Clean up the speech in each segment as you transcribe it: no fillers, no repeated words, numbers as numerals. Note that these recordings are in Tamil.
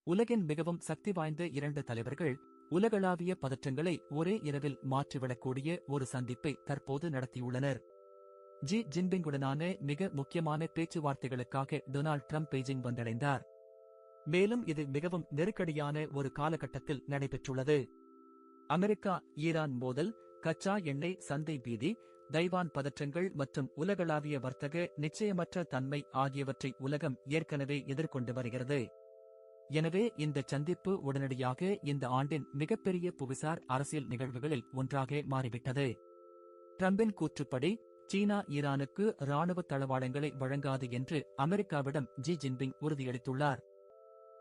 உலகின் மிகவும் சக்தி வாய்ந்த இரண்டு தலைவர்கள் உலகளாவிய பதற்றங்களை ஒரே இரவில் மாற்றிவிடக்கூடிய ஒரு சந்திப்பை தற்போது நடத்தியுள்ளனர். ஜி ஜின்பிங்குடனான மிக முக்கியமான பேச்சுவார்த்தைகளுக்காக டொனால்ட் ட்ரம்ப் பெய்ஜிங் வந்தடைந்தார். மேலும் இது மிகவும் நெருக்கடியான ஒரு காலகட்டத்தில் நடைபெற்றுள்ளது. அமெரிக்கா ஈரான் மோதல், கச்சா எண்ணெய் சந்தை பீதி, தைவான் பதற்றங்கள் மற்றும் உலகளாவிய வர்த்தக நிச்சயமற்ற தன்மை ஆகியவற்றை உலகம் ஏற்கனவே எதிர்கொண்டு வருகிறது. எனவே இந்த சந்திப்பு உடனடியாக இந்த ஆண்டின் மிகப்பெரிய புவிசார் அரசியல் நிகழ்வுகளில் ஒன்றாக மாறிவிட்டது. ட்ரம்பின் கூற்றுப்படி சீனா ஈரானுக்கு இராணுவ தளவாடங்களை வழங்காது என்று அமெரிக்காவிடம் ஜி ஜின்பிங் உறுதியளித்துள்ளார்.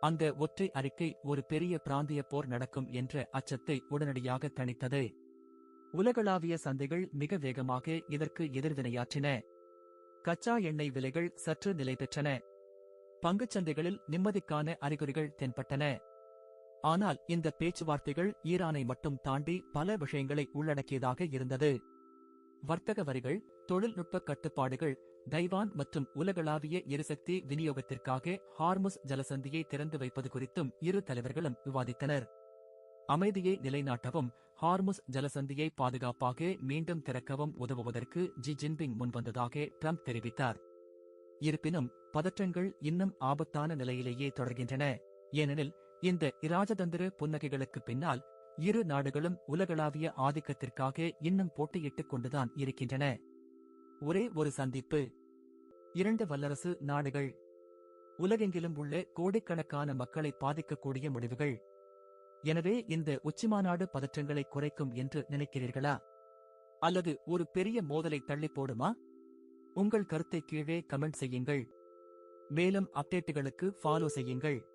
அந்த ஒற்றை அறிக்கை ஒரு பெரிய பிராந்திய போர் நடக்கும் என்ற அச்சத்தை உடனடியாக தணித்தது. உலகளாவிய சந்தைகள் மிக வேகமாக இதற்கு எதிர்வினையாற்றின. கச்சா எண்ணெய் விலைகள் சற்று நிலை பெற்றன. பங்குச்சந்தைகளில் நிம்மதிக்கான அறிகுறிகள் தென்பட்டன. ஆனால் இந்த பேச்சுவார்த்தைகள் ஈரானை மட்டும் தாண்டி பல விஷயங்களை உள்ளடக்கியதாக இருந்தது. வர்த்தக வரிகள், தொழில்நுட்ப கட்டுப்பாடுகள், தைவான் மற்றும் உலகளாவிய எரிசக்தி விநியோகத்திற்காக ஹார்முஸ் ஜலசந்தியை திறந்து வைப்பது குறித்தும் இரு தலைவர்களும் விவாதித்தனர். அமைதியை நிலைநாட்டவும் ஹார்முஸ் ஜலசந்தியை பாதுகாப்பாக மீண்டும் திறக்கவும் உதவுவதற்கு ஜி ஜின்பிங் முன்வந்ததாக ட்ரம்ப் தெரிவித்தார். இருப்பினும் பதற்றங்கள் இன்னும் ஆபத்தான நிலையிலேயே தொடர்கின்றன. ஏனெனில் இந்த இராஜதந்திர புன்னகைகளுக்கு பின்னால் இரு நாடுகளும் உலகளாவிய ஆதிக்கத்திற்காக இன்னும் போட்டியிட்டுக் கொண்டுதான் இருக்கின்றன. ஒரே ஒரு சந்திப்பு, இரண்டு வல்லரசு நாடுகள், உலகெங்கிலும் உள்ள கோடிக்கணக்கான மக்களை பாதிக்கக்கூடிய முடிவுகள். எனவே இந்த உச்சிமாநாடு பதற்றங்களை குறைக்கும் என்று நினைக்கிறீர்களா? அல்லது ஒரு பெரிய மோதலை தள்ளி போடுமா? உங்கள் கருத்தை கீழே கமெண்ட் செய்யுங்கள். மேலும் அப்டேட்டுகளுக்கு ஃபாலோ செய்யுங்கள்.